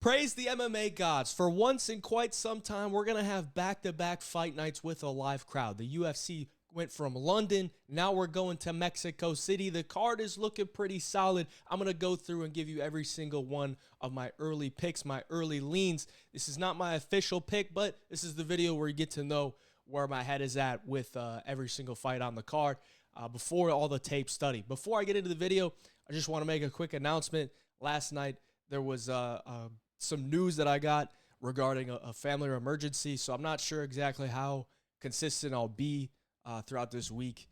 Praise the MMA gods. For once in quite some time, we're going to have back-to-back fight nights with a live crowd. The UFC went from London. Now we're going to Mexico City. The card is looking pretty solid. I'm going to go through and give you every single one of my early picks, my early leans. This is not my official pick, but this is the video where you get to know where my head is at with every single fight on the card before all the tape study. Before I get into the video, I just want to make a quick announcement. Last night, there was some news that I got regarding a family emergency, so I'm not sure exactly how consistent I'll be throughout this week,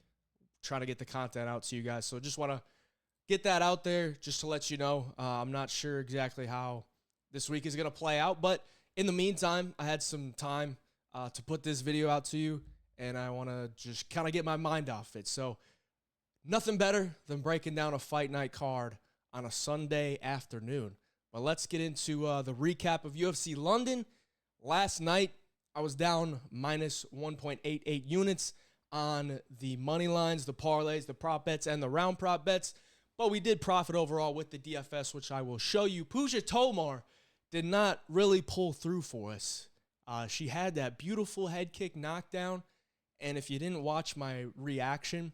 trying to get the content out to you guys. So just want to get that out there just to let you know. I'm not sure exactly how this week is going to play out, but in the meantime, I had some time to put this video out to you, and I want to just kind of get my mind off it. So nothing better than breaking down a fight night card on a Sunday afternoon. But let's get into the recap of UFC London. Last night, I was down minus 1.88 units on the money lines, the parlays, the prop bets, and the round prop bets. But we did profit overall with the DFS, which I will show you. Puja Tomar did not really pull through for us. She had that beautiful head kick knockdown. And if you didn't watch my reaction,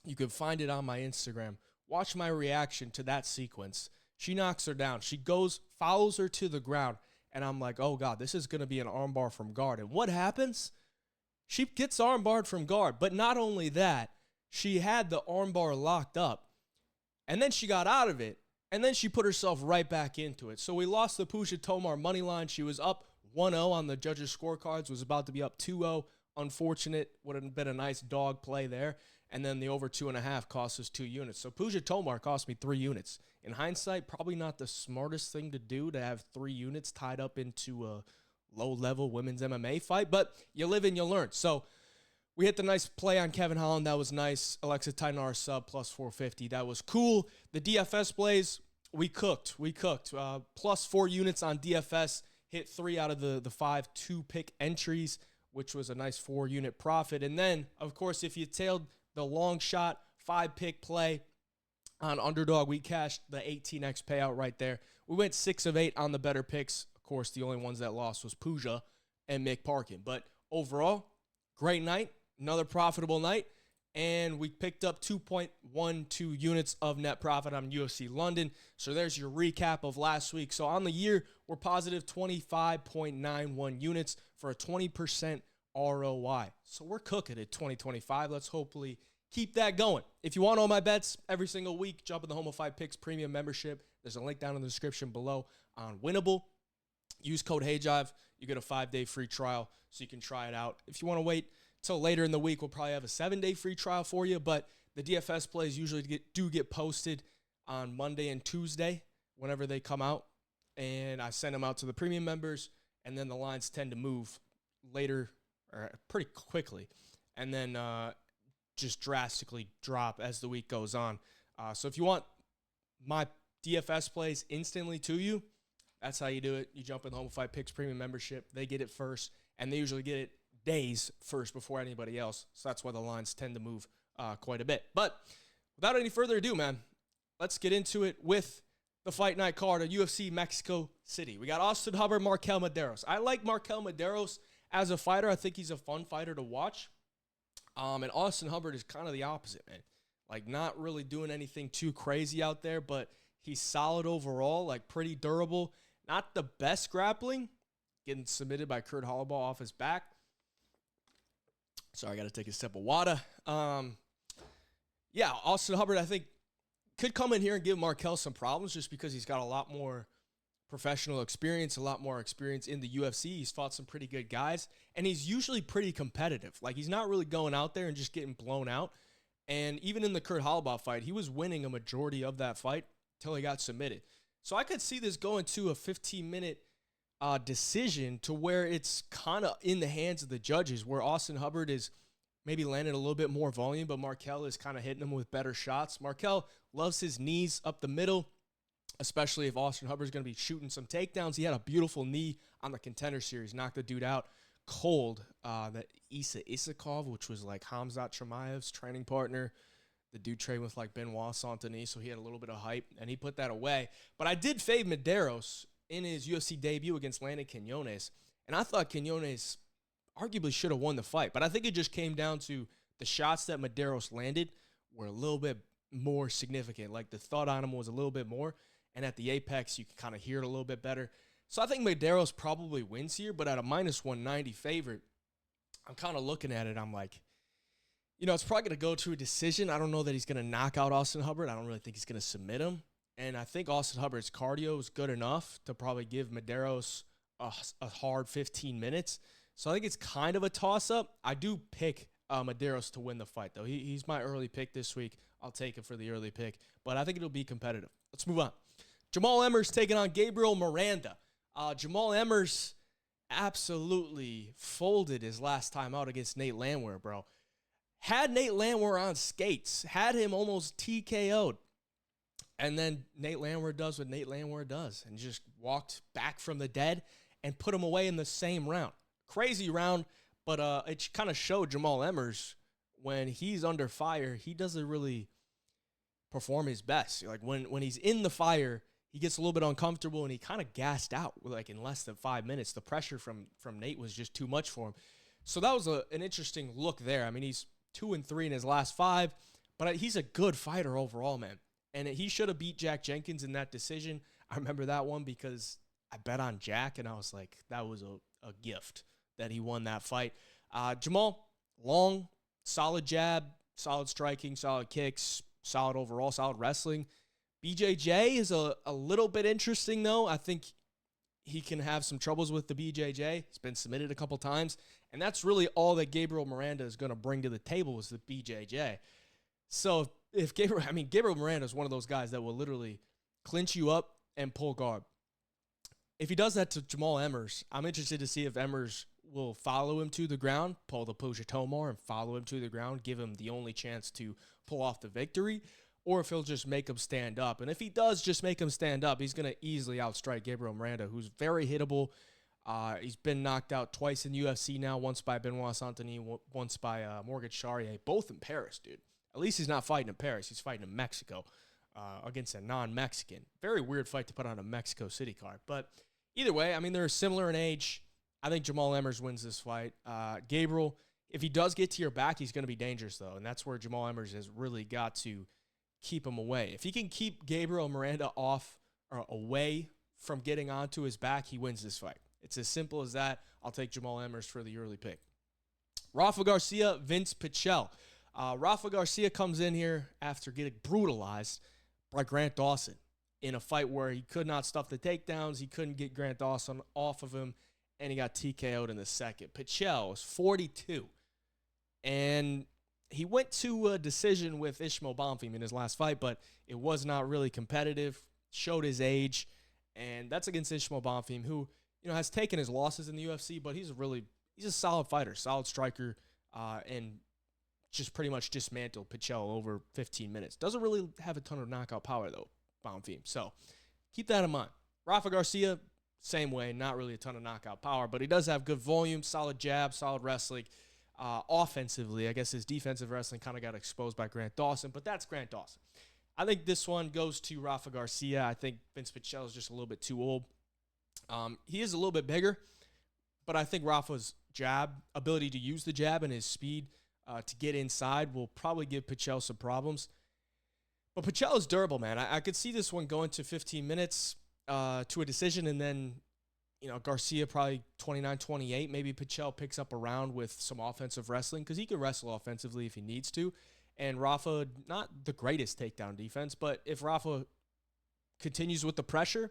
you can find it on my Instagram. Watch my reaction to that sequence. She knocks her down. She goes, follows her to the ground. And I'm like, oh, God, this is going to be an armbar from guard. And what happens? She gets armbarred from guard. But not only that, she had the armbar locked up. And then she got out of it. And then she put herself right back into it. So we lost the Puja Tomar money line. She was up 1-0 on the judges' scorecards. Was about to be up 2-0. Unfortunate. Would have been a nice dog play there. And then the over 2.5 cost us 2 units. So Puja Tomar cost me 3 units. In hindsight, probably not the smartest thing to do to have 3 units tied up into a low-level women's MMA fight. But you live and you learn. So we hit the nice play on Kevin Holland. That was nice. Alexa Tainar sub plus 450. That was cool. The DFS plays, we cooked. Plus 4 units on DFS. Hit 3 out of the 5 2-pick entries, which was a nice 4-unit profit. And then, of course, if you tailed the long shot 5-pick play on underdog, we cashed the 18x payout right there. We went 6 of 8 on the better picks. Of course, the only ones that lost was Puja and Mick Parkin. But overall, great night, another profitable night, and we picked up 2.12 units of net profit on UFC London. So there's your recap of last week. So on the year, we're positive 25.91 units for a 20% ROI. So we're cooking at 2025. Let's hopefully keep that going. If you want all my bets every single week, jump in the Home of Fight Picks premium membership. There's a link down in the description below on Winnable. Use code HeyJive. You get a 5-day free trial so you can try it out. If you want to wait till later in the week, we'll probably have a 7-day free trial for you. But the DFS plays usually do get posted on Monday and Tuesday whenever they come out. And I send them out to the premium members. And then the lines tend to move later or pretty quickly. And then just drastically drop as the week goes on. So if you want my DFS plays instantly to you, that's how you do it. You jump in the Home of Fight Picks premium membership. They get it first, and they usually get it days first before anybody else. So that's why the lines tend to move quite a bit. But without any further ado, man, let's get into it with the fight night card of UFC Mexico City. We got Austin Hubbard, Markel Mederos. I like Markel Mederos as a fighter. I think he's a fun fighter to watch. And Austin Hubbard is kind of the opposite, man. Like, not really doing anything too crazy out there, but he's solid overall, like pretty durable. Not the best grappling. Getting submitted by Kurt Hollabaugh off his back. Sorry, I got to take a sip of water. Yeah, Austin Hubbard, I think, could come in here and give Markel some problems just because he's got a lot more professional experience, a lot more experience in the UFC. He's fought some pretty good guys, and he's usually pretty competitive. Like, he's not really going out there and just getting blown out. And even in the Kurt Hollabaugh fight, he was winning a majority of that fight until he got submitted. So I could see this going to a 15-minute decision to where it's kind of in the hands of the judges, where Austin Hubbard is maybe landing a little bit more volume, but Markel is kind of hitting him with better shots. Markel loves his knees up the middle, especially if Austin Hubbard's going to be shooting some takedowns. He had a beautiful knee on the Contender Series, knocked the dude out cold. That Isa Isakov, which was like Hamzat Chimaev's training partner. The dude trained with like Benoit Saint-Denis, so he had a little bit of hype, and he put that away. But I did fade Mederos in his UFC debut against Landon Quinones, and I thought Quinones arguably should have won the fight, but I think it just came down to the shots that Mederos landed were a little bit more significant. Like the thud on him was a little bit more, and at the apex, you can kind of hear it a little bit better. So I think Mederos probably wins here, but at a minus 190 favorite, I'm kind of looking at it. I'm like, it's probably going to go to a decision. I don't know that he's going to knock out Austin Hubbard. I don't really think he's going to submit him. And I think Austin Hubbard's cardio is good enough to probably give Mederos a hard 15 minutes. So I think it's kind of a toss-up. I do pick Mederos to win the fight, though. He's my early pick this week. I'll take it for the early pick. But I think it'll be competitive. Let's move on. Jamal Emmers taking on Gabriel Miranda. Jamal Emmers absolutely folded his last time out against Nate Landwehr, bro. Had Nate Landwehr on skates, had him almost TKO'd. And then Nate Landwehr does what Nate Landwehr does and just walked back from the dead and put him away in the same round. Crazy round, but it kind of showed Jamal Emmers when he's under fire, he doesn't really perform his best. Like when he's in the fire, he gets a little bit uncomfortable and he kind of gassed out like in less than 5 minutes. The pressure from Nate was just too much for him. So that was an interesting look there. I mean, he's 2-3 in his last 5, but he's a good fighter overall, man. And he should have beat Jack Jenkins in that decision. I remember that one because I bet on Jack, and I was like, that was a gift that he won that fight. Jamal, long, solid jab, solid striking, solid kicks, solid overall, solid wrestling. BJJ is a little bit interesting, though. I think he can have some troubles with the BJJ. He's been submitted a couple times, and that's really all that Gabriel Miranda is going to bring to the table is the BJJ. So if Gabriel Miranda is one of those guys that will literally clinch you up and pull guard. If he does that to Jamal Emmers, I'm interested to see if Emmers will follow him to the ground, pull the Puja Tomar and follow him to the ground, give him the only chance to pull off the victory, or if he'll just make him stand up. And if he does just make him stand up, he's going to easily outstrike Gabriel Miranda, who's very hittable. He's been knocked out twice in UFC now, once by Benoit Saint-Denis, once by Morgan Chairez, both in Paris, dude. At least he's not fighting in Paris. He's fighting in Mexico against a non-Mexican. Very weird fight to put on a Mexico City card. But either way, I mean, they're similar in age. I think Jamal Emmers wins this fight. Gabriel, if he does get to your back, he's going to be dangerous, though. And that's where Jamal Emmers has really got to keep him away. If he can keep Gabriel Miranda off or away from getting onto his back, he wins this fight. It's as simple as that. I'll take Jamal Emmers for the early pick. Rafa Garcia, Vince Pichel. Rafa Garcia comes in here after getting brutalized by Grant Dawson in a fight where he could not stuff the takedowns. He couldn't get Grant Dawson off of him, and he got TKO'd in the second. Pichel was 42, and he went to a decision with Ishmael Bonfim in his last fight, but it was not really competitive, showed his age, and that's against Ishmael Bonfim, who has taken his losses in the UFC, but he's a solid fighter, solid striker, and just pretty much dismantled Pichel over 15 minutes. Doesn't really have a ton of knockout power, though, Bonfim. So keep that in mind. Rafa Garcia, same way, not really a ton of knockout power, but he does have good volume, solid jab, solid wrestling. Offensively, I guess his defensive wrestling kind of got exposed by Grant Dawson, but that's Grant Dawson. I think this one goes to Rafa Garcia. I think Vince Pichel is just a little bit too old. He is a little bit bigger, but I think Rafa's jab, ability to use the jab and his speed to get inside will probably give Pichel some problems. But Pichel is durable, man. I could see this one going to 15 minutes to a decision, and then, Garcia probably 29-28. Maybe Pichel picks up a round with some offensive wrestling because he can wrestle offensively if he needs to. And Rafa, not the greatest takedown defense, but if Rafa continues with the pressure,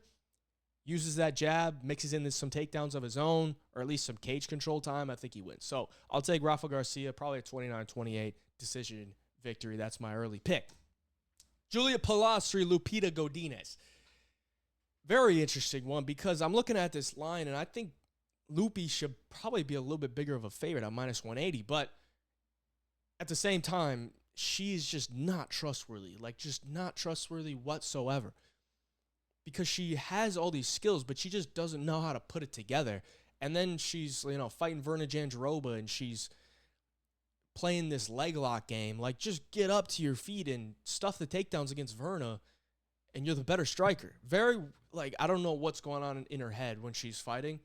uses that jab, mixes in some takedowns of his own, or at least some cage control time, I think he wins. So I'll take Rafa Garcia, probably a 29-28 decision victory. That's my early pick. Julia Polastri, Lupita Godinez. Very interesting one because I'm looking at this line, and I think Lupi should probably be a little bit bigger of a favorite at minus 180, but at the same time, she's just not trustworthy, just not trustworthy whatsoever. Because she has all these skills, but she just doesn't know how to put it together. And then she's, fighting Verna Jandiroba, and she's playing this leg lock game. Just get up to your feet and stuff the takedowns against Verna, and you're the better striker. Very, like, I don't know what's going on in her head when she's fighting,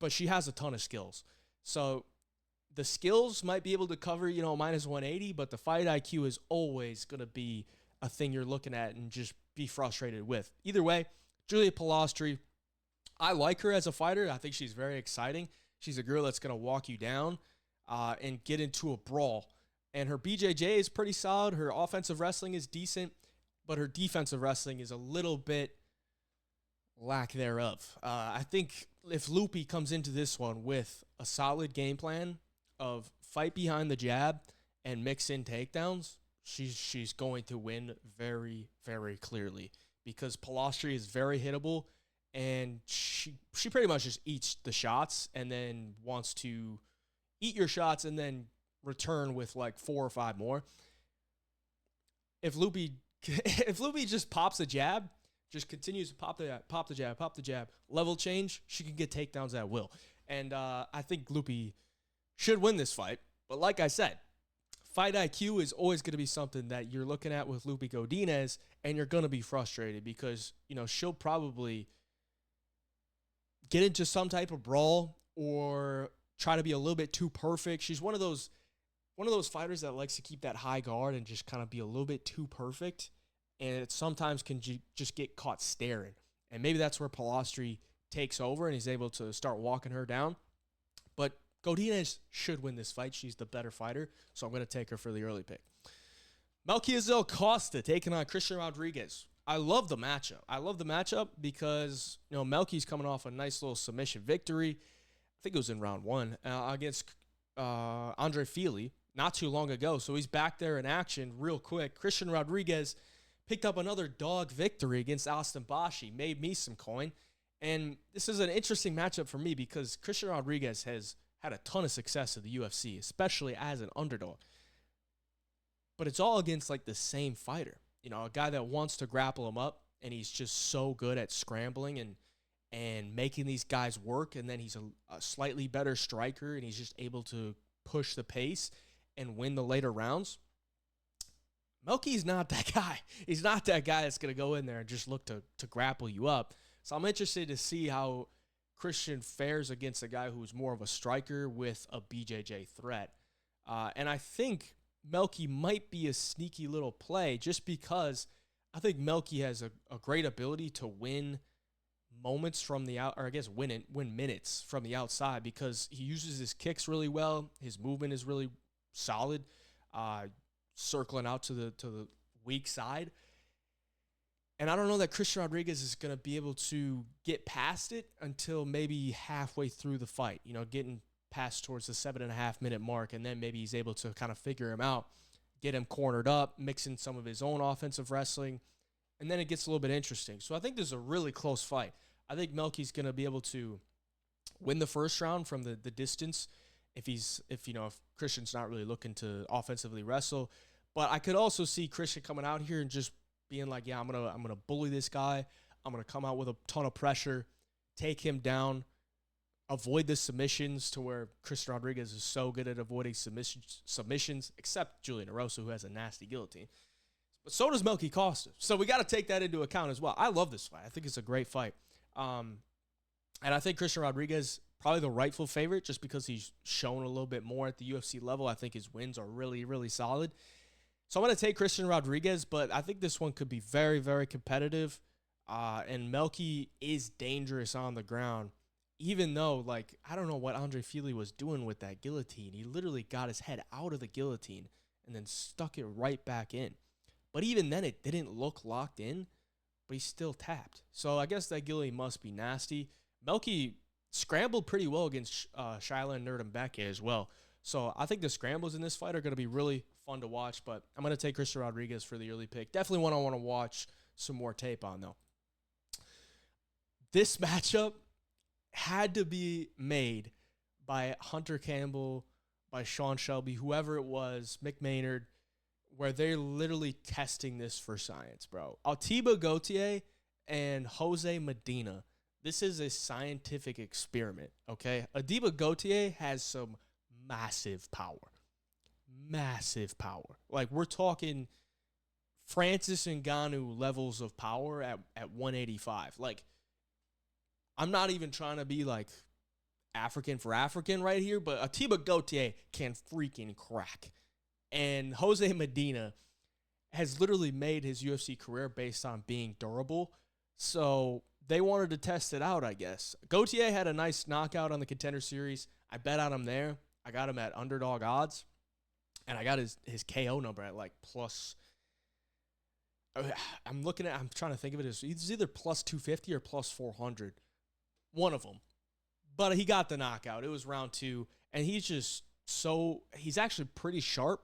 but she has a ton of skills. So the skills might be able to cover, minus 180, but the fight IQ is always going to be a thing you're looking at and just be frustrated with. Either way, Julia Polastri, I like her as a fighter. I think she's very exciting. She's a girl that's going to walk you down and get into a brawl. And her BJJ is pretty solid. Her offensive wrestling is decent, but her defensive wrestling is a little bit lack thereof. I think if Loopy comes into this one with a solid game plan of fight behind the jab and mix in takedowns, she's going to win very, very clearly, because Polastri is very hittable, and she pretty much just eats the shots and then wants to eat your shots and then return with like 4 or 5 more. If Loopy just pops a jab, just continues to pop the jab, level change, she can get takedowns at will. And I think Loopy should win this fight. But like I said, fight IQ is always going to be something that you're looking at with Loopy Godinez, and you're going to be frustrated because, she'll probably get into some type of brawl or try to be a little bit too perfect. She's one of those fighters that likes to keep that high guard and just kind of be a little bit too perfect, and it sometimes can just get caught staring. And maybe that's where Polastri takes over and he's able to start walking her down. But Godinez should win this fight. She's the better fighter, so I'm going to take her for the early pick. Melquizael Costa taking on Christian Rodriguez. I love the matchup because, Melky's coming off a nice little submission victory. I think it was in round 1 against Andre Fili not too long ago. So he's back there in action real quick. Christian Rodriguez picked up another dog victory against Austin Bashi, made me some coin. And this is an interesting matchup for me because Christian Rodriguez has had a ton of success at the UFC, especially as an underdog. But it's all against like the same fighter. A guy that wants to grapple him up, and he's just so good at scrambling and making these guys work. And then he's a slightly better striker, and he's just able to push the pace and win the later rounds. Melky's not that guy. He's not that guy that's going to go in there and just look to grapple you up. So I'm interested to see how Christian fares against a guy who's more of a striker with a BJJ threat. And I think Melky might be a sneaky little play just because I think Melky has a great ability to win moments from the out, or I guess win minutes from the outside, because he uses his kicks really well. His movement is really solid, circling out to the weak side. And I don't know that Christian Rodriguez is going to be able to get past it until maybe halfway through the fight, getting past towards the 7.5 minute mark, and then maybe he's able to kind of figure him out, get him cornered up, mix in some of his own offensive wrestling, and then it gets a little bit interesting. So I think this is a really close fight. I think Melky's going to be able to win the first round from the distance if Christian's not really looking to offensively wrestle. But I could also see Christian coming out here and just being like, yeah, I'm gonna bully this guy. I'm gonna come out with a ton of pressure, take him down, avoid the submissions, to where Christian Rodriguez is so good at avoiding submissions, except Julian Erosa, who has a nasty guillotine. But so does Melky Costa. So we got to take that into account as well. I love this fight. I think it's a great fight. And I think Christian Rodriguez, probably the rightful favorite, just because he's shown a little bit more at the UFC level. I think his wins are really, really solid. So I'm going to take Christian Rodriguez, but I think this one could be very, very competitive. And Melky is dangerous on the ground, even though, I don't know what Andre Fili was doing with that guillotine. He literally got his head out of the guillotine and then stuck it right back in. But even then, it didn't look locked in, but he still tapped. So I guess that guillotine must be nasty. Melky scrambled pretty well against Shiela and Nerdembeke as well. So I think the scrambles in this fight are going to be really fun to watch, but I'm going to take Christian Rodriguez for the early pick. Definitely one I want to watch some more tape on, though. This matchup had to be made by Hunter Campbell, by Sean Shelby, whoever it was, Mick Maynard, where they're literally testing this for science, bro. Altiba Gautier and Jose Medina. This is a scientific experiment, okay? Altiba Gautier has some massive power. Massive power. We're talking Francis Ngannou levels of power at 185. Like, I'm not even trying to be like African for African right here, but Atiba Gautier can freaking crack. And Jose Medina has literally made his UFC career based on being durable. So they wanted to test it out, I guess. Gautier had a nice knockout on the Contender Series. I bet on him there. I got him at underdog odds. And I got his KO number at like plus. I'm trying to think of it as it's either plus 250 or plus 400. One of them. But he got the knockout. It was round 2. And he's actually pretty sharp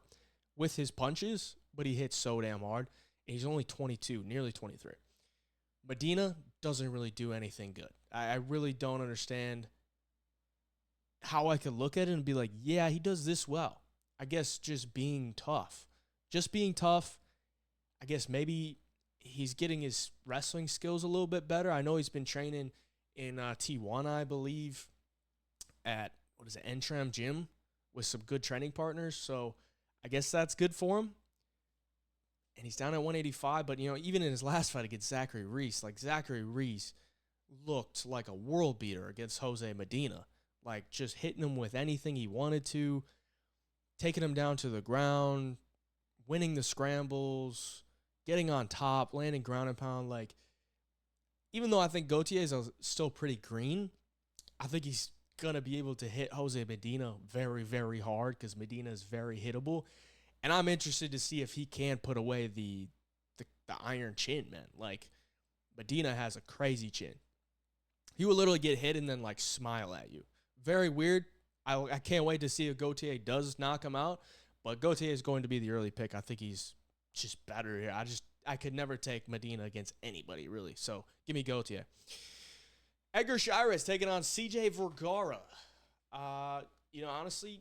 with his punches, but he hits so damn hard. And he's only 22, nearly 23. Medina doesn't really do anything good. I really don't understand how I could look at it and be like, yeah, he does this well. I guess just being tough. I guess maybe he's getting his wrestling skills a little bit better. I know he's been training in Tijuana, I believe, at, Entram Gym with some good training partners. So I guess that's good for him. And he's down at 185. But, even in his last fight against Zachary Reese, Zachary Reese looked like a world beater against Jose Medina. Just hitting him with anything he wanted to, taking him down to the ground, winning the scrambles, getting on top, landing ground and pound. Even though I think Gautier is still pretty green, I think he's going to be able to hit Jose Medina very, very hard because Medina is very hittable. And I'm interested to see if he can put away the iron chin, man. Medina has a crazy chin. He will literally get hit and then, smile at you. Very weird. I can't wait to see if Gautier does knock him out. But Gautier is going to be the early pick. I think he's just better here. I could never take Medina against anybody, really. So give me Gautier. Edgar Chairez taking on CJ Vergara. Honestly,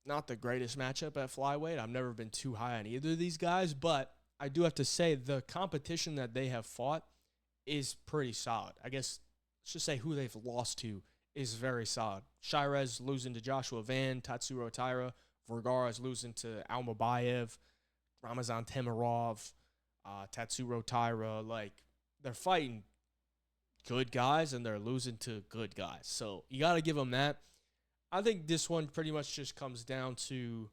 not the greatest matchup at flyweight. I've never been too high on either of these guys, but I do have to say the competition that they have fought is pretty solid. I guess let's just say who they've lost to is very solid. Chairez losing to Joshua Van, Tatsuro Taira. Vergara is losing to Almabayev, Ramazan Temirov, Tatsuro Taira. They're fighting good guys, and they're losing to good guys. So you got to give them that. I think this one pretty much just comes down to,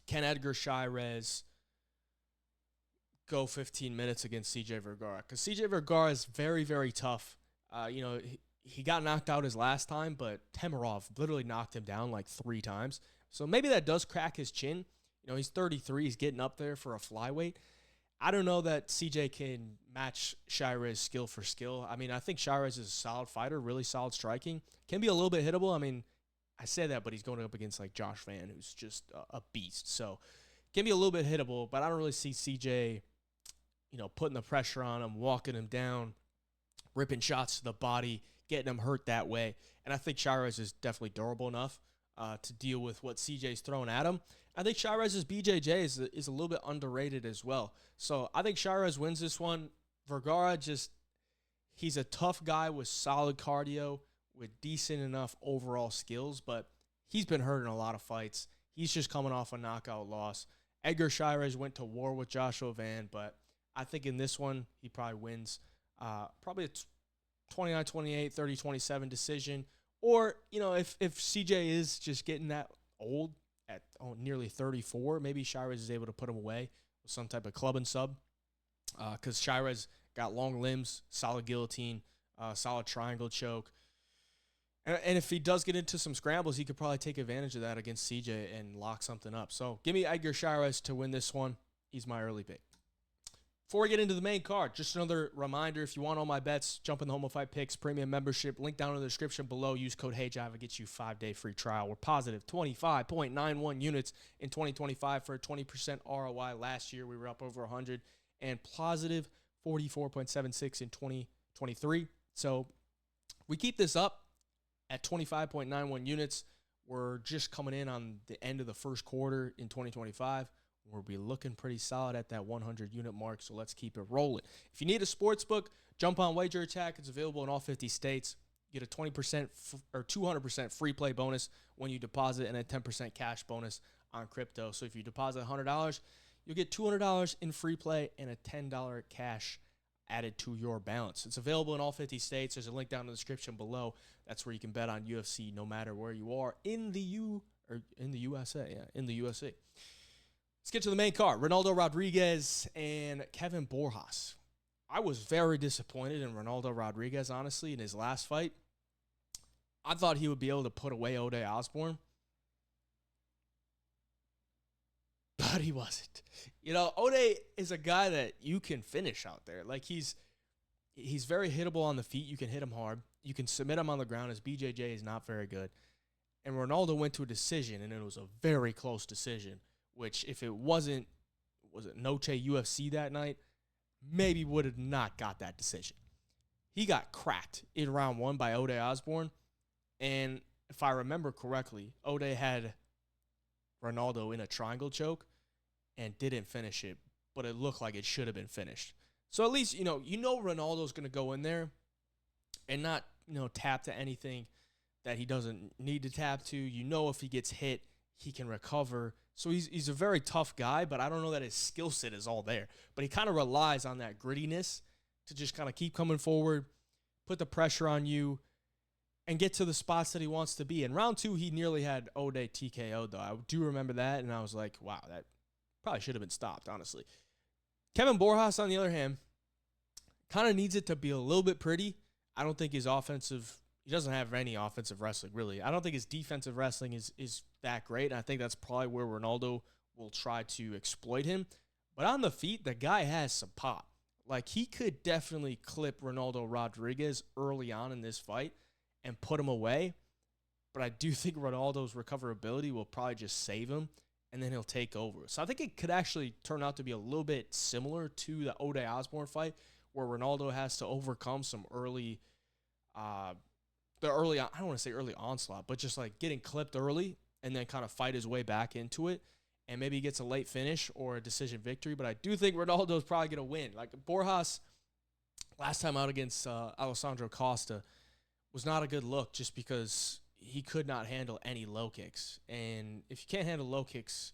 can Edgar Chairez go 15 minutes against CJ Vergara? Because CJ Vergara is very, very tough. He got knocked out his last time, but Temirov literally knocked him down 3 times. So maybe that does crack his chin. He's 33. He's getting up there for a flyweight. I don't know that CJ can match Chairez skill for skill. I think Chairez is a solid fighter, really solid striking. Can be a little bit hittable. I say that, but he's going up against Josh Van, who's just a beast. So can be a little bit hittable, but I don't really see CJ, putting the pressure on him, walking him down, ripping shots to the body, getting him hurt that way. And I think Chairez is definitely durable enough to deal with what CJ's throwing at him. I think Chairez's BJJ is a little bit underrated as well. So I think Chairez wins this one. Vergara he's a tough guy with solid cardio, with decent enough overall skills, but he's been hurt in a lot of fights. He's just coming off a knockout loss. Edgar Chairez went to war with Joshua Van, but I think in this one, he probably wins. Probably a 29-28, 30-27 decision. Or, if CJ is just getting that old at nearly 34, maybe Chairez is able to put him away with some type of club and sub. Because Chairez got long limbs, solid guillotine, solid triangle choke. And if he does get into some scrambles, he could probably take advantage of that against CJ and lock something up. So give me Edgar Chairez to win this one. He's my early pick. Before we get into the main card, just another reminder, if you want all my bets, jump in the Home of Fight Picks Premium membership. Link down in the description below. Use code HeyJive. It gets you 5-day free trial. We're positive 25.91 units in 2025 for a 20% ROI. Last year, we were up over 100. And positive 44.76 in 2023. So we keep this up at 25.91 units. We're just coming in on the end of the first quarter in 2025. We'll be looking pretty solid at that 100 unit mark, so let's keep it rolling. If you need a sports book, jump on Wager Attack. It's available in all 50 states. Get a 20% or 200% free play bonus when you deposit and a 10% cash bonus on crypto. So if you deposit $100, you'll get $200 in free play and a $10 cash added to your balance. It's available in all 50 states. There's a link down in the description below. That's where you can bet on UFC no matter where you are in the USA. Yeah, in the USA. Let's get to the main card. Ronaldo Rodriguez and Kevin Borjas. I was very disappointed in Ronaldo Rodriguez, honestly, in his last fight. I thought he would be able to put away Ode Osbourne, but he wasn't. You know, Ode is a guy that you can finish out there. Like, he's very hittable on the feet. You can hit him hard. You can submit him on the ground. His BJJ is not very good. And Ronaldo went to a decision, and it was a very close decision, which if it wasn't, was it Noche UFC that night, maybe would have not got that decision. He got cracked in round 1 by Ode Osbourne. And if I remember correctly, Ode had Ronaldo in a triangle choke and didn't finish it, but it looked like it should have been finished. So at least, you know Ronaldo's going to go in there and not, tap to anything that he doesn't need to tap to. You know, if he gets hit, he can recover. So he's a very tough guy, but I don't know that his skill set is all there. But he kind of relies on that grittiness to just kind of keep coming forward, put the pressure on you, and get to the spots that he wants to be. In round 2, he nearly had Ode TKO'd, though. I do remember that, and I was like, wow, that probably should have been stopped, honestly. Kevin Borjas, on the other hand, kind of needs it to be a little bit pretty. I don't think his he doesn't have any offensive wrestling, really. I don't think his defensive wrestling is that great, and I think that's probably where Ronaldo will try to exploit him. But on the feet, the guy has some pop. Like, he could definitely clip Ronaldo Rodriguez early on in this fight and put him away. But I do think Ronaldo's recoverability will probably just save him, and then he'll take over. So I think it could actually turn out to be a little bit similar to the Ode Osbourne fight, where Ronaldo has to overcome some I don't want to say early onslaught, but just like getting clipped early and then kind of fight his way back into it. And maybe he gets a late finish or a decision victory. But I do think Ronaldo's probably going to win. Like, Borjas, last time out against Alessandro Costa, was not a good look just because he could not handle any low kicks. And if you can't handle low kicks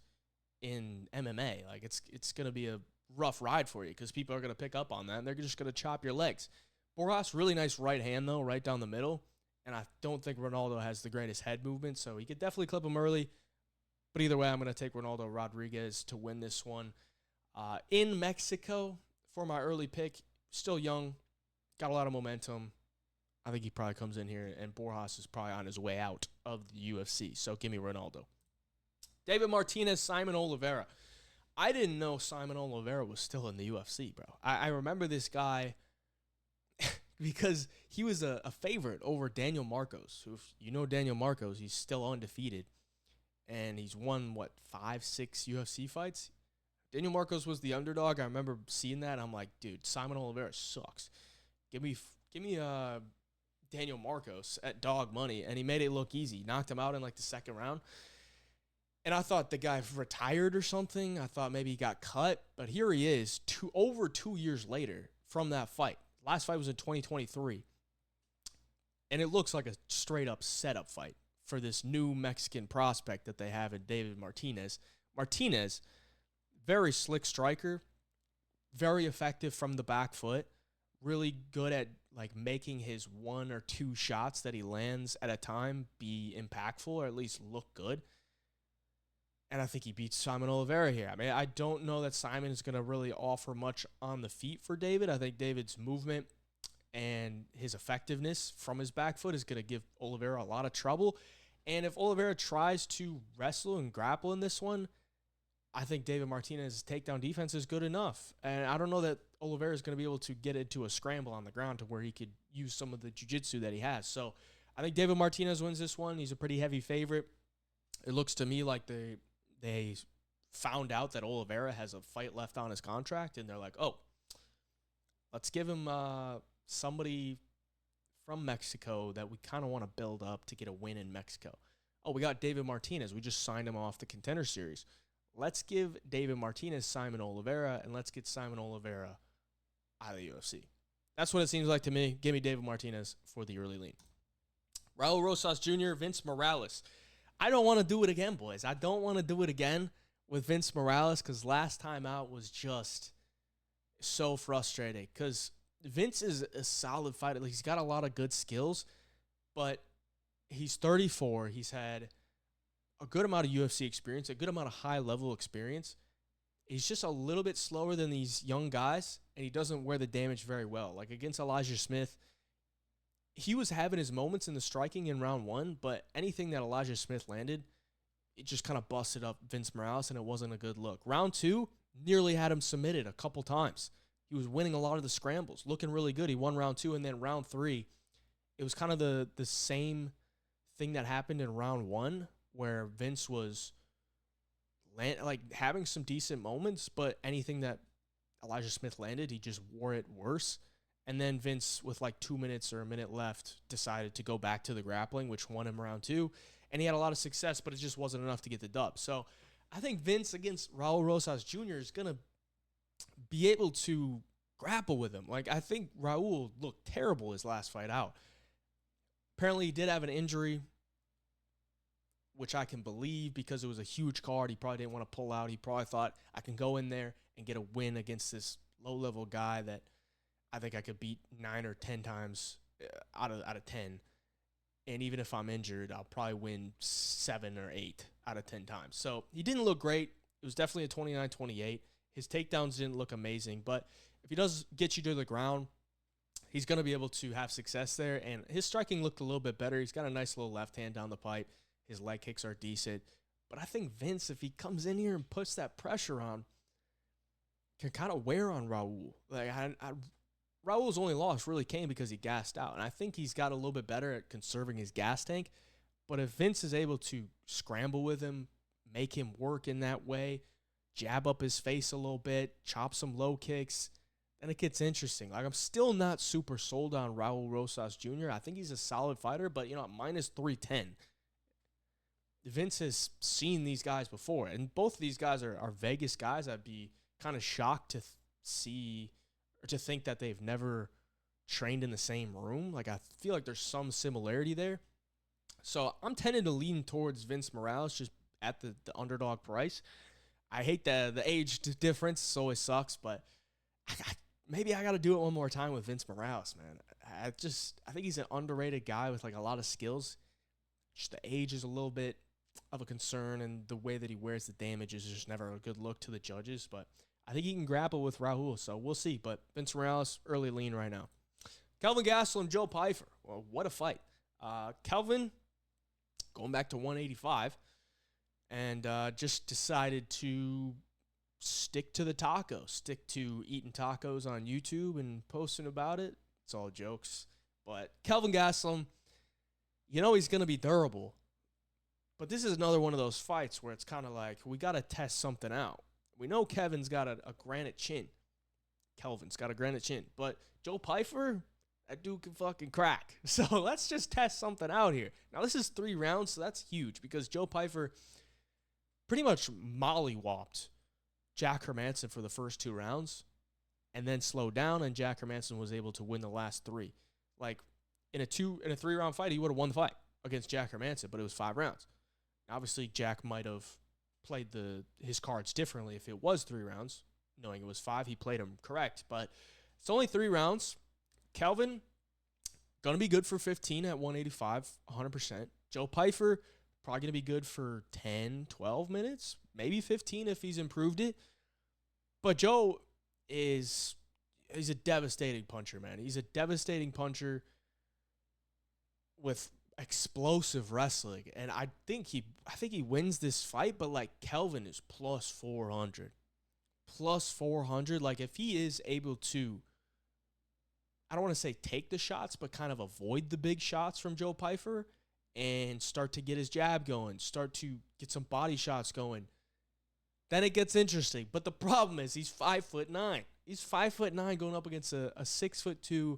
in MMA, like, it's going to be a rough ride for you because people are going to pick up on that and they're just going to chop your legs. Borjas, really nice right hand, though, right down the middle. And I don't think Ronaldo has the greatest head movement, so he could definitely clip him early. But either way, I'm going to take Ronaldo Rodriguez to win this one. In Mexico, for my early pick, still young, got a lot of momentum. I think he probably comes in here, and Borjas is probably on his way out of the UFC. So give me Ronaldo. David Martinez, Simon Olivieira. I didn't know Simon Olivieira was still in the UFC, bro. I remember this guy because he was a favorite over Daniel Marcos. Who, if you know Daniel Marcos, he's still undefeated. And he's won, 5, 6 UFC fights? Daniel Marcos was the underdog. I remember seeing that. I'm like, dude, Simon Olivieira sucks. Give me Daniel Marcos at dog money. And he made it look easy. Knocked him out in, the second round. And I thought the guy retired or something. I thought maybe he got cut. But here he is, over 2 years later from that fight. Last fight was in 2023. And it looks like a straight-up setup fight for this new Mexican prospect that they have in David Martinez. Martinez, very slick striker, very effective from the back foot, really good at making his 1 or 2 shots that he lands at a time be impactful or at least look good. And I think he beats Simon Olivieira here. I mean, I don't know that Simon is going to really offer much on the feet for David. I think David's movement and his effectiveness from his back foot is going to give Olivieira a lot of trouble. And if Olivieira tries to wrestle and grapple in this one, I think David Martinez's takedown defense is good enough. And I don't know that Olivieira is going to be able to get into a scramble on the ground to where he could use some of the jiu-jitsu that he has. So I think David Martinez wins this one. He's a pretty heavy favorite. It looks to me like they found out that Olivieira has a fight left on his contract, and they're like, oh, let's give him somebody from Mexico that we kind of want to build up to get a win in Mexico. Oh, we got David Martinez. We just signed him off the Contender Series. Let's give David Martinez Simon Olivieira, and let's get Simon Olivieira out of the UFC. That's what it seems like to me. Give me David Martinez for the early lean. Raul Rosas Jr., Vince Morales. I don't want to do it again, boys. I don't want to do it again with Vince Morales, because last time out was just so frustrating. Because Vince is a solid fighter. He's got a lot of good skills, but he's 34. He's had a good amount of UFC experience, a good amount of high-level experience. He's just a little bit slower than these young guys, and he doesn't wear the damage very well. Like against Elijah Smith, he was having his moments in the striking in round 1, but anything that Elijah Smith landed, it just kind of busted up Vince Morales, and it wasn't a good look. Round 2, nearly had him submitted a couple times. He was winning a lot of the scrambles, looking really good. He won round 2, and then round 3, it was kind of the same thing that happened in round 1, where Vince was having some decent moments, but anything that Elijah Smith landed, he just wore it worse. And then Vince, with like 2 minutes or a minute left, decided to go back to the grappling, which won him round 2. And he had a lot of success, but it just wasn't enough to get the dub. So I think Vince against Raul Rosas Jr. is going to be able to grapple with him. Like, I think Raul looked terrible his last fight out. Apparently, he did have an injury, which I can believe because it was a huge card. He probably didn't want to pull out. He probably thought, I can go in there and get a win against this low-level guy that I think I could beat 9 or 10 times out of 10. And even if I'm injured, I'll probably win 7 or 8 out of 10 times. So he didn't look great. It was definitely a 29-28. His takedowns didn't look amazing. But if he does get you to the ground, he's going to be able to have success there. And his striking looked a little bit better. He's got a nice little left hand down the pipe. His leg kicks are decent. But I think Vince, if he comes in here and puts that pressure on, can kind of wear on Raul. Like, Raul's only loss really came because he gassed out. And I think he's got a little bit better at conserving his gas tank. But if Vince is able to scramble with him, make him work in that way, jab up his face a little bit, chop some low kicks, then it gets interesting. Like, I'm still not super sold on Raul Rosas Jr. I think he's a solid fighter, but, at minus 310, Vince has seen these guys before. And both of these guys are Vegas guys. I'd be kind of shocked to see or to think that they've never trained in the same room. Like, I feel like there's some similarity there. So I'm tending to lean towards Vince Morales just at the underdog price. I hate the age difference. It always sucks, but maybe I got to do it one more time with Vince Morales, man. I think he's an underrated guy with, like, a lot of skills. Just the age is a little bit of a concern, and the way that he wears the damage is just never a good look to the judges. But I think he can grapple with Raul, so we'll see. But Vince Morales, early lean right now. Kelvin Gastelum, Joe Pyfer. Well, what a fight. Kelvin, going back to 185, and just decided to stick to the tacos, stick to eating tacos on YouTube and posting about it. It's all jokes. But Kelvin Gastelum, he's going to be durable. But this is another one of those fights where it's kind of like, we got to test something out. We know Kevin's got a granite chin. Kelvin's got a granite chin. But Joe Pyfer, that dude can fucking crack. So let's just test something out here. Now, this is 3 rounds, so that's huge because Joe Pyfer pretty much mollywopped Jack Hermanson for the first 2 rounds and then slowed down, and Jack Hermanson was able to win the last 3. Like, in a 3-round fight, he would have won the fight against Jack Hermanson, but it was 5 rounds. Obviously, Jack might have played his cards differently if it was 3 rounds. Knowing it was 5, he played them correct, but it's only 3 rounds. Kelvin, going to be good for 15 at 185, 100%. Joe Pyfer, probably going to be good for 10, 12 minutes, maybe 15 if he's improved it. But Joe he's a devastating puncher, man. He's a devastating puncher with explosive wrestling, and I think he wins this fight. But like, Kelvin is plus 400. Like, if he is able to, I don't want to say take the shots, but kind of avoid the big shots from Joe Pyfer and start to get his jab going, start to get some body shots going, then it gets interesting. But the problem is he's 5'9". He's 5'9", going up against a 6'2",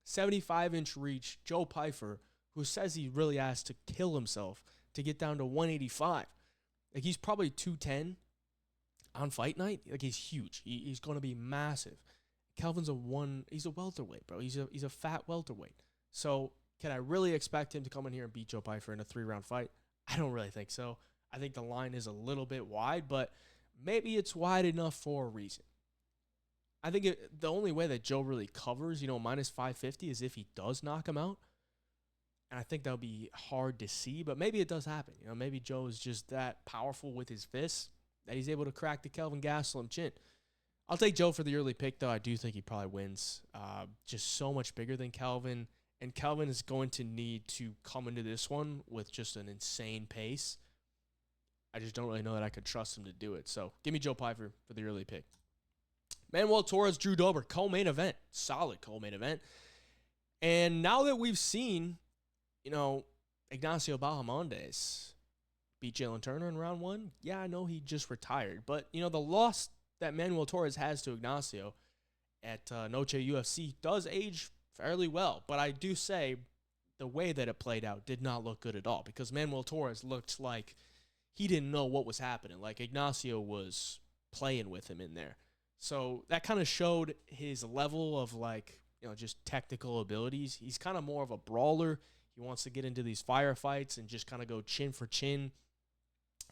75-inch reach Joe Pyfer, who says he really has to kill himself to get down to 185. Like, he's probably 210 on fight night. Like, he's huge. He's going to be massive. Kelvin's he's a welterweight, bro. He's a fat welterweight. So can I really expect him to come in here and beat Joe Pyfer in a 3-round fight? I don't really think so. I think the line is a little bit wide, but maybe it's wide enough for a reason. I think the only way that Joe really covers, minus 550 is if he does knock him out. And I think that would be hard to see, but maybe it does happen. Maybe Joe is just that powerful with his fists that he's able to crack the Kelvin Gastelum chin. I'll take Joe for the early pick, though. I do think he probably wins. Just so much bigger than Kelvin. And Kelvin is going to need to come into this one with just an insane pace. I just don't really know that I could trust him to do it. So give me Joe Pyfer for the early pick. Manuel Torres, Drew Dober, co-main event. Solid co-main event. And now that we've seen, Ignacio Bahamondes beat Jalen Turner in round 1, yeah, I know he just retired. But, the loss that Manuel Torres has to Ignacio at Noche UFC does age fairly well. But I do say the way that it played out did not look good at all because Manuel Torres looked like he didn't know what was happening. Like Ignacio was playing with him in there. So that kind of showed his level of just technical abilities. He's kind of more of a brawler. He wants to get into these firefights and just kind of go chin for chin,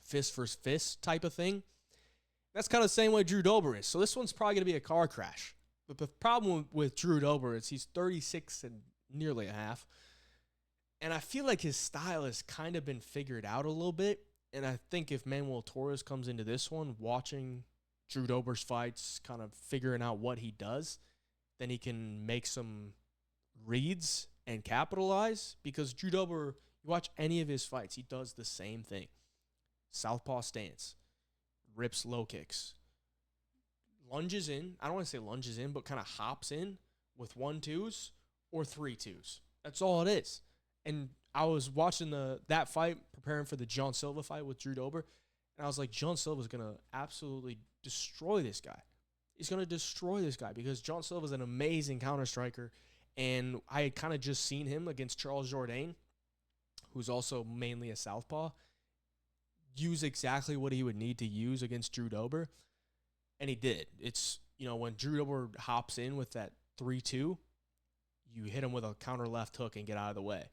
fist for fist type of thing. That's kind of the same way Drew Dober is. So this one's probably going to be a car crash. But the problem with Drew Dober is he's 36 and nearly a half. And I feel like his style has kind of been figured out a little bit. And I think if Manuel Torres comes into this one watching Drew Dober's fights, kind of figuring out what he does, then he can make some reads and capitalize. Because Drew Dober, you watch any of his fights, he does the same thing. Southpaw stance, rips low kicks, lunges in. I don't want to say lunges in, but kind of hops in with 1-2s or 3-2s. That's all it is. And I was watching that fight, preparing for the John Silva fight with Drew Dober, and I was like, John Silva's going to absolutely destroy this guy. He's going to destroy this guy because John Silva's an amazing counter striker, and I had kind of just seen him against Charles Jourdain, who's also mainly a southpaw, use exactly what he would need to use against Drew Dober, and he did. It's, when Drew Dober hops in with that 3-2, you hit him with a counter left hook and get out of the way.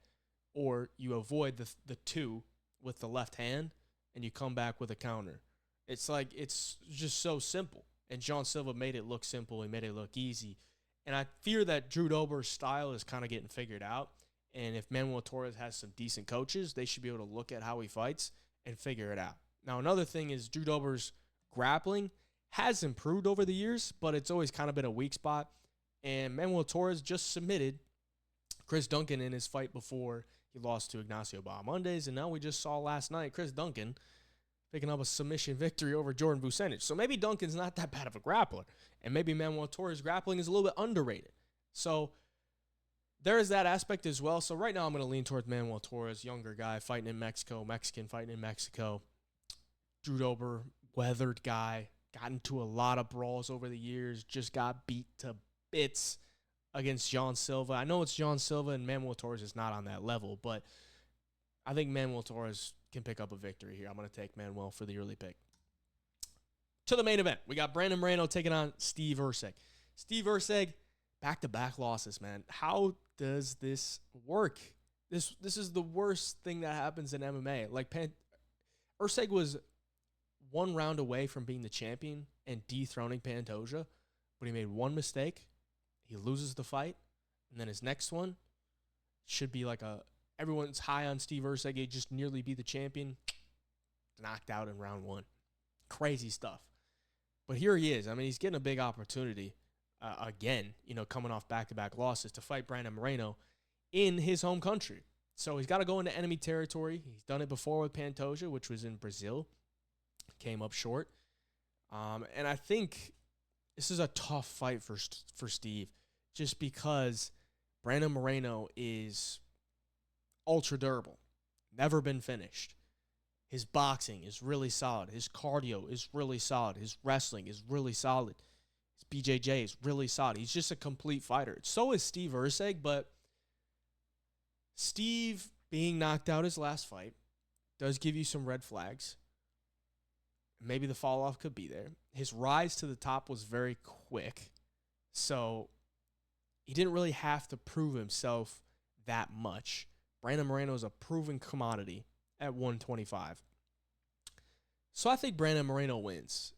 Or you avoid the 2 with the left hand, and you come back with a counter. It's just so simple. And John Silva made it look simple. He made it look easy. And I fear that Drew Dober's style is kind of getting figured out. And if Manuel Torres has some decent coaches, they should be able to look at how he fights and figure it out. Now, another thing is Drew Dober's grappling has improved over the years, but it's always kind of been a weak spot. And Manuel Torres just submitted Chris Duncan in his fight before he lost to Ignacio Bahamondes, and now we just saw last night Chris Duncan picking up a submission victory over Jordan Vucenic. So maybe Duncan's not that bad of a grappler, and maybe Manuel Torres' grappling is a little bit underrated. So there is that aspect as well. So right now I'm going to lean towards Manuel Torres, younger guy fighting in Mexico, Mexican fighting in Mexico. Drew Dober, weathered guy, got into a lot of brawls over the years, just got beat to bits against John Silva. I know it's John Silva and Manuel Torres is not on that level, but I think Manuel Torres can pick up a victory here. I'm going to take Manuel for the early pick. To the main event, we got Brandon Moreno taking on Steve Erceg. Steve Erceg, back-to-back losses, man. How does this work? This is the worst thing that happens in MMA. Erceg was one round away from being the champion and dethroning Pantoja, but he made one mistake. He loses the fight, and then his next one should be everyone's high on Steve Erceg. He just nearly beat the champion, knocked out in round 1. Crazy stuff. But here he is. I mean, he's getting a big opportunity again, coming off back-to-back losses to fight Brandon Moreno in his home country. So he's got to go into enemy territory. He's done it before with Pantoja, which was in Brazil. Came up short. And I think this is a tough fight for Steve, just because Brandon Moreno is ultra durable, never been finished. His boxing is really solid. His cardio is really solid. His wrestling is really solid. His BJJ is really solid. He's just a complete fighter. So is Steve Erceg, but Steve being knocked out his last fight does give you some red flags. Maybe the fall-off could be there. His rise to the top was very quick, so he didn't really have to prove himself that much. Brandon Moreno is a proven commodity at 125. So I think Brandon Moreno wins.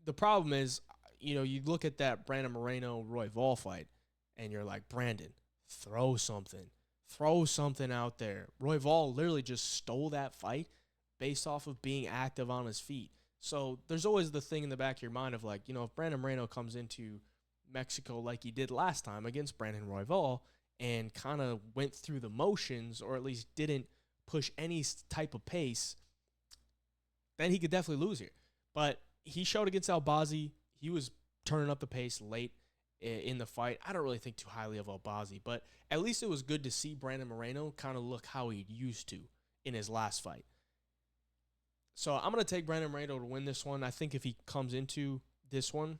The problem is, you know, you look at that Brandon Moreno-Royval fight, and you're like, Brandon, throw something. Throw something out there. Royval literally just stole that fight based off of being active on his feet. So there's always the thing in the back of your mind of like, you know, if Brandon Moreno comes into Mexico like he did last time against Brandon Royval and kind of went through the motions, or at least didn't push any type of pace, then he could definitely lose here. But he showed against Albazi. He was turning up the pace late in the fight. I don't really think too highly of Albazi, but at least it was good to see Brandon Moreno kind of look how he used to in his last fight. So I'm going to take Brandon Moreno to win this one. I think if he comes into this one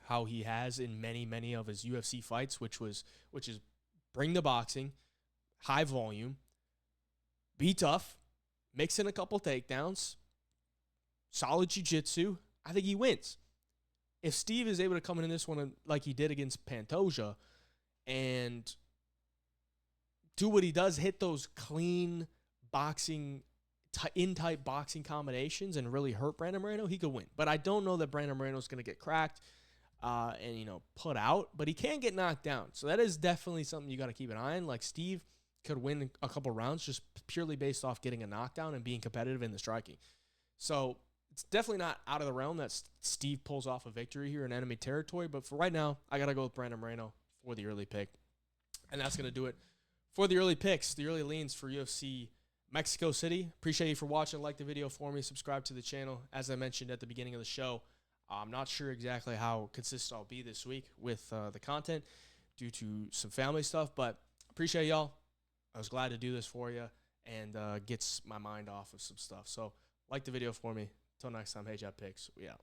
how he has in many, many of his UFC fights, which is bring the boxing, high volume, be tough, mix in a couple takedowns, solid jiu-jitsu, I think he wins. If Steve is able to come in this one like he did against Pantoja and do what he does, hit those clean boxing, in-type boxing combinations and really hurt Brandon Moreno, he could win. But I don't know that Brandon Moreno is going to get cracked and, you know, put out. But he can get knocked down. So that is definitely something you got to keep an eye on. Like, Steve could win a couple rounds just purely based off getting a knockdown and being competitive in the striking. So it's definitely not out of the realm that Steve pulls off a victory here in enemy territory. But for right now, I got to go with Brandon Moreno for the early pick. And that's going to do it for the early picks, the early leans for UFC Mexico City. Appreciate you for watching. Like the video for me. Subscribe to the channel. As I mentioned at the beginning of the show, I'm not sure exactly how consistent I'll be this week with the content due to some family stuff. But appreciate y'all. I was glad to do this for you and gets my mind off of some stuff. So like the video for me. Until next time, hey, Jet Picks. We out.